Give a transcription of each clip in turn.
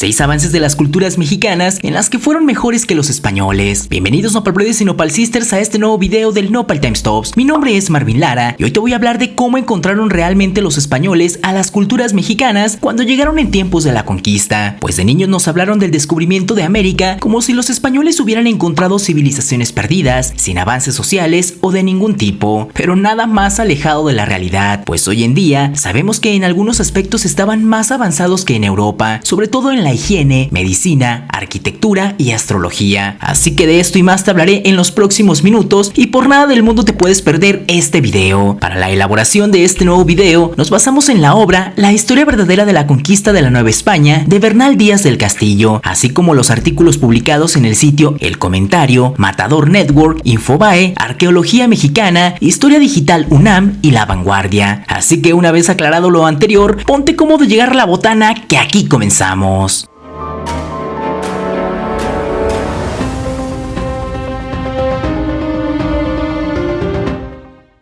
6 avances de las culturas mexicanas en las que fueron mejores que los españoles. Bienvenidos Nopal Brothers y Nopal Sisters a este nuevo video del Nopal Time Stops. Mi nombre es Marvin Lara y hoy te voy a hablar de cómo encontraron realmente los españoles a las culturas mexicanas cuando llegaron en tiempos de la conquista. Pues de niños nos hablaron del descubrimiento de América como si los españoles hubieran encontrado civilizaciones perdidas, sin avances sociales o de ningún tipo, pero nada más alejado de la realidad, pues hoy en día sabemos que en algunos aspectos estaban más avanzados que en Europa, sobre todo en la higiene, medicina, arquitectura y astrología. Así que de esto y más te hablaré en los próximos minutos y por nada del mundo te puedes perder este video. Para la elaboración de este nuevo video nos basamos en la obra La historia verdadera de la conquista de la Nueva España de Bernal Díaz del Castillo, así como los artículos publicados en el sitio El Comentario, Matador Network, Infobae, Arqueología Mexicana, Historia Digital UNAM y La Vanguardia. Así que una vez aclarado lo anterior, ponte cómodo llegar a la botana que aquí comenzamos.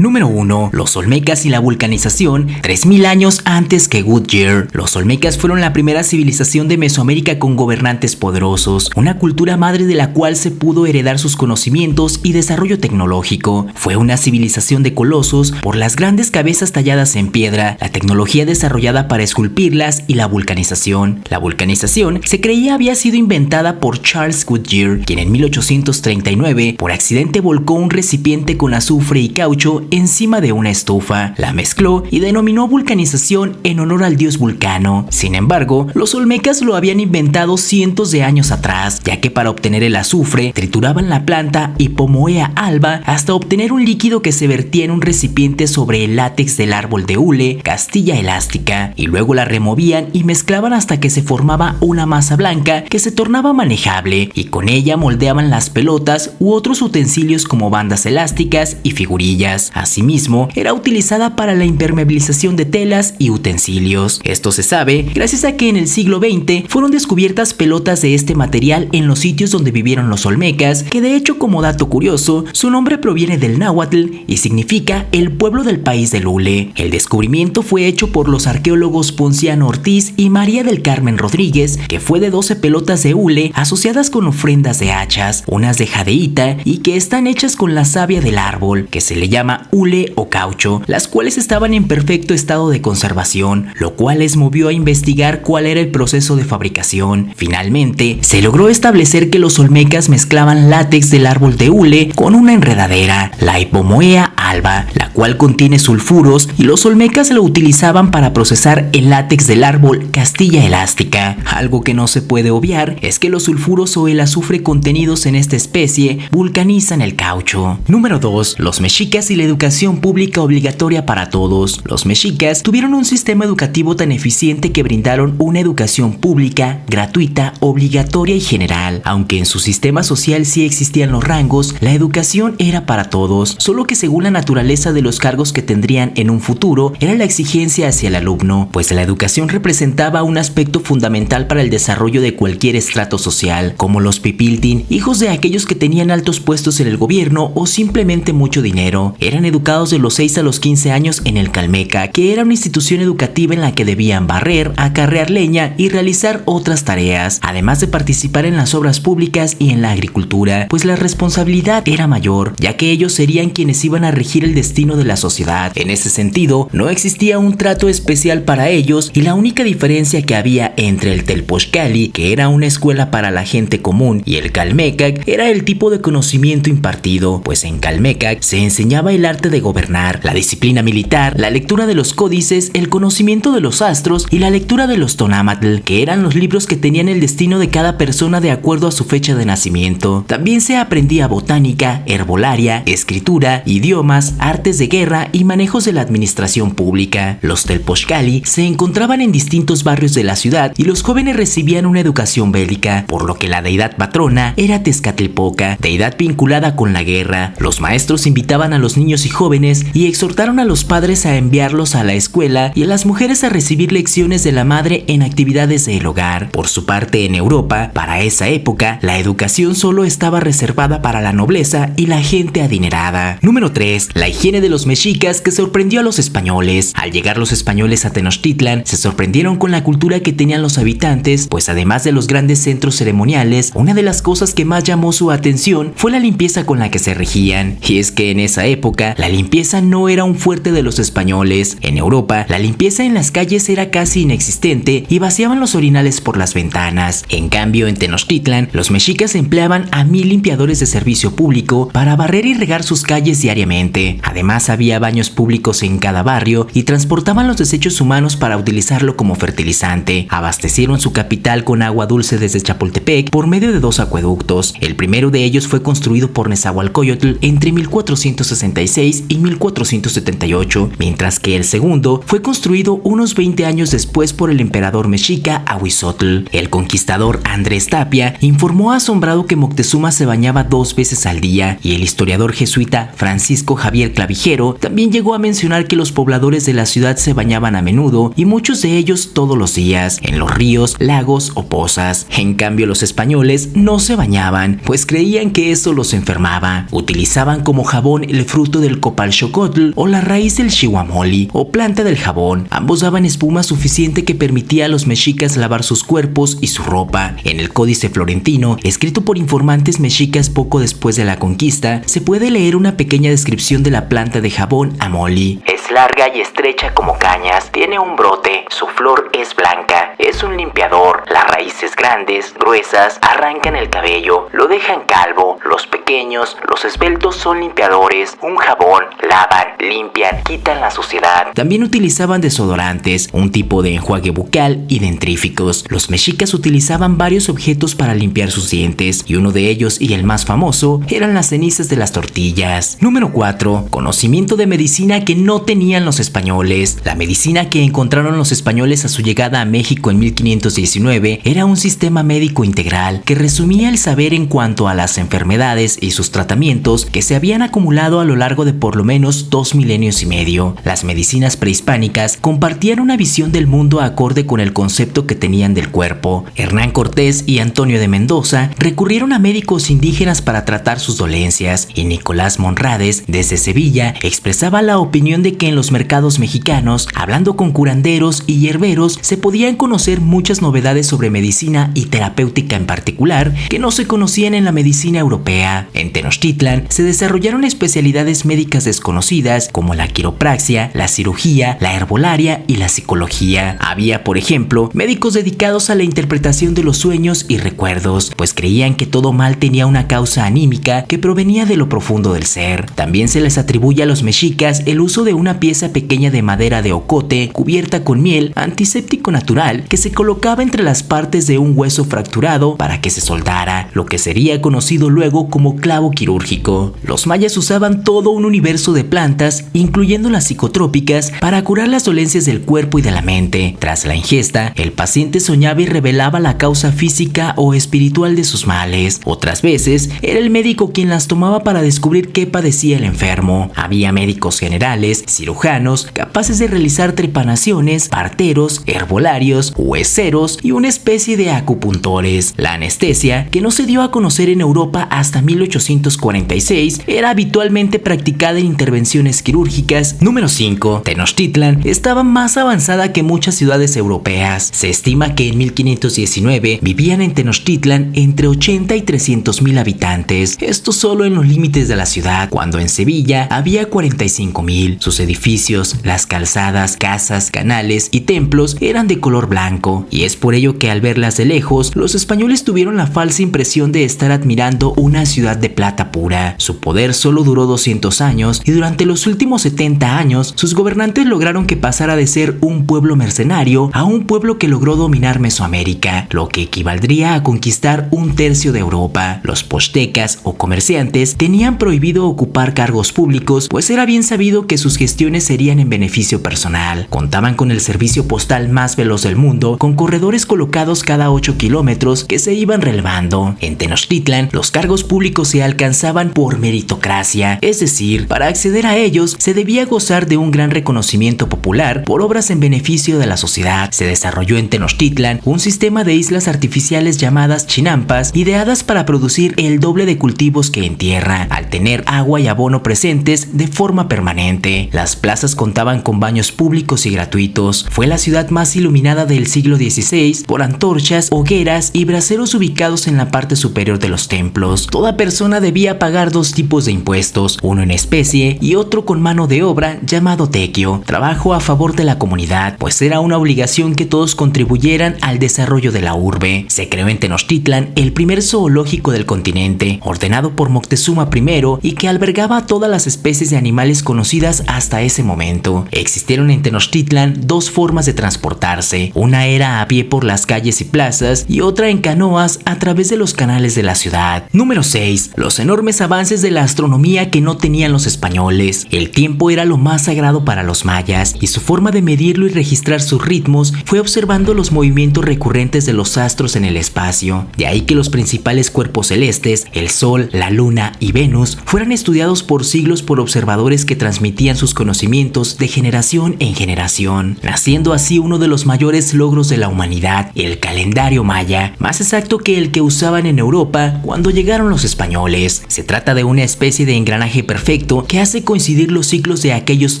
Número 1. Los Olmecas y la vulcanización 3000 años antes que Goodyear. Los Olmecas fueron la primera civilización de Mesoamérica con gobernantes poderosos, una cultura madre de la cual se pudo heredar sus conocimientos y desarrollo tecnológico. Fue una civilización de colosos por las grandes cabezas talladas en piedra, la tecnología desarrollada para esculpirlas y la vulcanización. La vulcanización se creía había sido inventada por Charles Goodyear, quien en 1839 por accidente volcó un recipiente con azufre y caucho encima de una estufa, la mezcló y denominó vulcanización en honor al dios Vulcano. Sin embargo, los olmecas lo habían inventado cientos de años atrás, ya que para obtener el azufre trituraban la planta Hipomoea alba hasta obtener un líquido que se vertía en un recipiente sobre el látex del árbol de hule, castilla elástica, y luego la removían y mezclaban hasta que se formaba una masa blanca que se tornaba manejable, y con ella moldeaban las pelotas u otros utensilios como bandas elásticas y figurillas. Asimismo, era utilizada para la impermeabilización de telas y utensilios. Esto se sabe gracias a que en el siglo XX fueron descubiertas pelotas de este material en los sitios donde vivieron los olmecas, que de hecho, como dato curioso, su nombre proviene del náhuatl y significa el pueblo del país del hule. El descubrimiento fue hecho por los arqueólogos Ponciano Ortiz y María del Carmen Rodríguez, que fue de 12 pelotas de hule asociadas con ofrendas de hachas, unas de jadeíta y que están hechas con la savia del árbol, que se le llama hule o caucho, las cuales estaban en perfecto estado de conservación, lo cual les movió a investigar cuál era el proceso de fabricación. Finalmente, se logró establecer que los olmecas mezclaban látex del árbol de hule con una enredadera, la Hipomoea alba, la cual contiene sulfuros, y los olmecas lo utilizaban para procesar el látex del árbol castilla elástica. Algo que no se puede obviar es que los sulfuros o el azufre contenidos en esta especie vulcanizan el caucho. Número 2. Los mexicas y la educación pública obligatoria para todos. Los mexicas tuvieron un sistema educativo tan eficiente que brindaron una educación pública, gratuita, obligatoria y general. Aunque en su sistema social sí existían los rangos, la educación era para todos, solo que según la naturaleza de los cargos que tendrían en un futuro, era la exigencia hacia el alumno, pues la educación representaba un aspecto fundamental para el desarrollo de cualquier estrato social, como los pipiltin, hijos de aquellos que tenían altos puestos en el gobierno o simplemente mucho dinero. Eran educados de los 6 a los 15 años en el Calmeca, que era una institución educativa en la que debían barrer, acarrear leña y realizar otras tareas, además de participar en las obras públicas y en la agricultura, pues la responsabilidad era mayor, ya que ellos serían quienes iban a regir el destino de la sociedad. En ese sentido, no existía un trato especial para ellos y la única diferencia que había entre el Telpochcali, que era una escuela para la gente común, y el Calmecac era el tipo de conocimiento impartido, pues en Calmecac se enseñaba el arte de gobernar, la disciplina militar, la lectura de los códices, el conocimiento de los astros y la lectura de los tonámatl, que eran los libros que tenían el destino de cada persona de acuerdo a su fecha de nacimiento. También se aprendía botánica, herbolaria, escritura, idiomas, artes de guerra y manejos de la administración pública. Los Telpochcali se encontraban en distintos barrios de la ciudad y los jóvenes recibían una educación bélica, por lo que la deidad patrona era Tezcatlipoca, deidad vinculada con la guerra. Los maestros invitaban a los niños y jóvenes y exhortaron a los padres a enviarlos a la escuela y a las mujeres a recibir lecciones de la madre en actividades del hogar. Por su parte, en Europa, para esa época, la educación solo estaba reservada para la nobleza y la gente adinerada. Número 3. La higiene de los mexicas que sorprendió a los españoles. Al llegar los españoles a Tenochtitlan, se sorprendieron con la cultura que tenían los habitantes, pues además de los grandes centros ceremoniales, una de las cosas que más llamó su atención fue la limpieza con la que se regían. Y es que en esa época, la limpieza no era un fuerte de los españoles. En Europa, la limpieza en las calles era casi inexistente y vaciaban los orinales por las ventanas. En cambio, en Tenochtitlan, los mexicas empleaban a 1000 limpiadores de servicio público para barrer y regar sus calles diariamente. Además, había baños públicos en cada barrio y transportaban los desechos humanos para utilizarlo como fertilizante. Abastecieron su capital con agua dulce desde Chapultepec por medio de 2 acueductos. El primero de ellos fue construido por Nezahualcóyotl entre 1466 y 1478, mientras que el segundo fue construido unos 20 años después por el emperador mexica Ahuizotl. El conquistador Andrés Tapia informó asombrado que Moctezuma se bañaba 2 veces al día, y el historiador jesuita Francisco Javier Clavijero también llegó a mencionar que los pobladores de la ciudad se bañaban a menudo y muchos de ellos todos los días, en los ríos, lagos o pozas. En cambio, los españoles no se bañaban, pues creían que eso los enfermaba. Utilizaban como jabón el fruto del copalxocotl o la raíz del xihuamoli o planta del jabón. Ambos daban espuma suficiente que permitía a los mexicas lavar sus cuerpos y su ropa. En el Códice Florentino, escrito por informantes mexicas poco después de la conquista, se puede leer una pequeña descripción de la planta de jabón amoli. Es larga y estrecha como cañas, tiene un brote, su flor es blanca, es un limpiador, las raíces grandes, gruesas, arrancan el cabello, lo dejan calvo, los pequeños, los esbeltos son limpiadores, un jabón, lavan, limpian, quitan la suciedad. También utilizaban desodorantes, un tipo de enjuague bucal y dentríficos. Los mexicas utilizaban varios objetos para limpiar sus dientes, y uno de ellos, y el más famoso, eran las cenizas de las tortillas. Número 4. Conocimiento de medicina que no tenían los españoles. La medicina que encontraron los españoles a su llegada a México en 1519 era un sistema médico integral que resumía el saber en cuanto a las enfermedades y sus tratamientos que se habían acumulado a lo largo de por lo menos 2 milenios y medio. Las medicinas prehispánicas compartían una visión del mundo acorde con el concepto que tenían del cuerpo. Hernán Cortés y Antonio de Mendoza recurrieron a médicos indígenas para tratar sus dolencias, y Nicolás Monrades, desde Sevilla, expresaba la opinión de que en los mercados mexicanos, hablando con curanderos y hierberos, se podían conocer muchas novedades sobre medicina y terapéutica en particular que no se conocían en la medicina europea. En Tenochtitlan se desarrollaron especialidades médicas desconocidas como la quiropraxia, la cirugía, la herbolaria y la psicología. Había, por ejemplo, médicos dedicados a la interpretación de los sueños y recuerdos, pues creían que todo mal tenía una causa anímica que provenía de lo profundo del ser. También se les atribuye a los mexicas el uso de una pieza pequeña de madera de ocote cubierta con miel, antiséptico natural, que se colocaba entre las partes de un hueso fracturado para que se soldara, lo que sería conocido luego como clavo quirúrgico. Los mayas usaban todo un universo de plantas, incluyendo las psicotrópicas, para curar las dolencias del cuerpo y de la mente. Tras la ingesta, el paciente soñaba y revelaba la causa física o espiritual de sus males. Otras veces, era el médico quien las tomaba para descubrir qué padecía el enfermo. Había médicos generales, cirujanos, capaces de realizar trepanaciones, parteros, herbolarios, hueseros y una especie de acupuntores. La anestesia, que no se dio a conocer en Europa hasta 1846, era habitualmente practicada en intervenciones quirúrgicas. Número 5. Tenochtitlan estaba más avanzada que muchas ciudades europeas. Se estima que en 1519 vivían en Tenochtitlan entre 80 y 300,000 habitantes. Esto solo en los límites de la ciudad, cuando en Sevilla había 45,000. Sus edificios, las calzadas, casas, canales y templos eran de color blanco, y es por ello que al verlas de lejos, los españoles tuvieron la falsa impresión de estar admirando una ciudad de plata pura. Su poder solo duró 200 años, y durante los últimos 70 años, sus gobernantes lograron que pasara de ser un pueblo mercenario a un pueblo que logró dominar Mesoamérica, lo que equivaldría a conquistar 1/3 de Europa. Los pochtecas o comerciantes tenían prohibido ocupar cargos públicos, pues era bien sabido que sus gestiones serían en beneficio personal. Contaban con el servicio postal más veloz del mundo, con corredores colocados cada 8 kilómetros que se iban relevando. En Tenochtitlan, los cargos públicos se alcanzaban por meritocracia, es decir, para acceder a ellos se debía gozar de un gran reconocimiento popular por obras en beneficio de la sociedad. Se desarrolló en Tenochtitlan un sistema de islas artificiales llamadas chinampas, ideadas para producir el doble de cultivos que en tierra, al tener agua y abono presentes de forma permanente. Las plazas contaban con baños públicos y gratuitos. Fue la ciudad más iluminada del siglo XVI por antorchas, hogueras y braseros ubicados en la parte superior de los templos. Toda persona debía pagar dos tipos de impuestos, uno en especie y otro con mano de obra, llamado tequio, trabajo a favor de la comunidad, pues era una obligación que todos contribuyeran al desarrollo de la urbe. Se creó en Tenochtitlan el primer zoológico del continente, ordenado por Moctezuma I, y que albergaba todas las especies de animales conocidas hasta ese momento. Existieron en Tenochtitlan dos formas de transportarse, una era a pie por las calles y plazas y otra en canoas a través de los canales de la ciudad. Número 6. Los enormes avances de la astronomía que no tenían los españoles. El tiempo era lo más sagrado para los mayas y su forma de medirlo y registrar sus ritmos fue observando los movimientos recurrentes de los astros en el espacio. De ahí que los principales cuerpos celestes, el Sol, la Luna y Venus, fueran estudiados por siglos por observadores que transmitían sus conocimientos de generación en generación, naciendo así uno de los mayores logros de la humanidad, el calendario maya, más exacto que el que usaban en Europa cuando llegaron los españoles. Se trata de una especie de engranaje perfecto que hace coincidir los ciclos de aquellos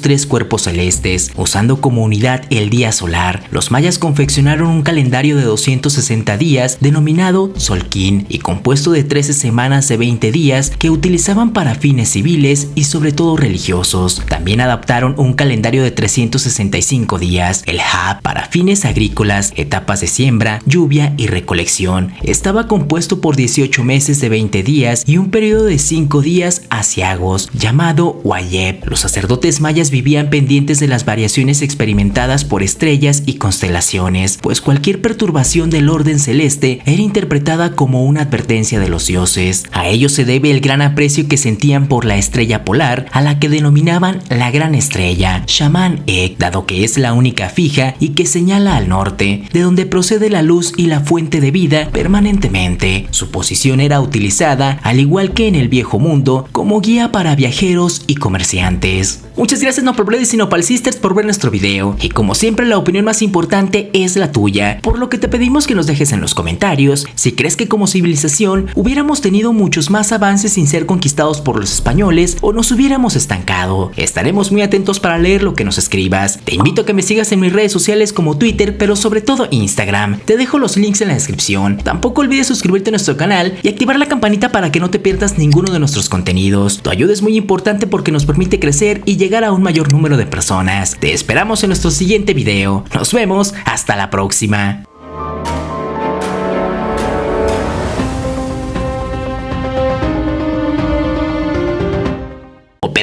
tres cuerpos celestes, usando como unidad el día solar. Los mayas confeccionaron un calendario de 260 días denominado Solquín y compuesto de 13 semanas de 20 días que utilizaban para fines civiles y sobre todo religiosos. También adaptaron un calendario de 365 días, el Hab, para fines agrícolas, etapas de siembra, lluvia y recolección. Estaba compuesto por 18 meses de 20 días y un periodo de 5 días aciagos, llamado Wayeb. Los sacerdotes mayas vivían pendientes de las variaciones experimentadas por estrellas y constelaciones, pues cualquier perturbación del orden celeste era interpretada como una advertencia de los dioses. A ello se debe el gran aprecio que sentían por la estrella polar, a la que denominaban la gran estrella, Shaman-Ek, dado que es la única fija y que señala al norte, de donde procede la luz y la fuente de vida permanentemente. Su posición era utilizada, al igual que en el Viejo Mundo, como guía para viajeros y comerciantes. Muchas gracias Nopalbrothers y Nopalsisters por ver nuestro video, y como siempre la opinión más importante es la tuya, por lo que te pedimos que nos dejes en los comentarios si crees que como civilización hubiéramos tenido muchos más avances sin ser conquistados por los españoles o nos hubiéramos estancado. Estaremos muy atentos para leer lo que nos escribas. Te invito a que me sigas en mis redes sociales como Twitter, pero sobre todo Instagram. Te dejo los links en la descripción. Tampoco olvides suscribirte a nuestro canal y activar la campanita para que no te pierdas ninguno de nuestros contenidos. Tu ayuda es muy importante porque nos permite crecer y llegar a un mayor número de personas. Te esperamos en nuestro siguiente video. Nos vemos, hasta la próxima.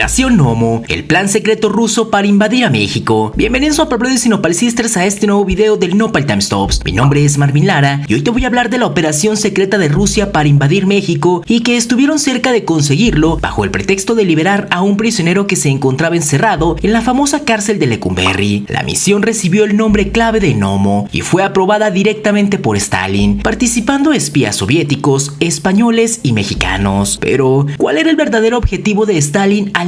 Operación Nomo, el plan secreto ruso para invadir a México. Bienvenidos Nopalbrothers y Nopalsisters a este nuevo video del Nopal Time Stops. Mi nombre es Marvin Lara y hoy te voy a hablar de la operación secreta de Rusia para invadir México y que estuvieron cerca de conseguirlo bajo el pretexto de liberar a un prisionero que se encontraba encerrado en la famosa cárcel de Lecumberri. La misión recibió el nombre clave de Nomo y fue aprobada directamente por Stalin, participando espías soviéticos, españoles y mexicanos. Pero, ¿cuál era el verdadero objetivo de Stalin al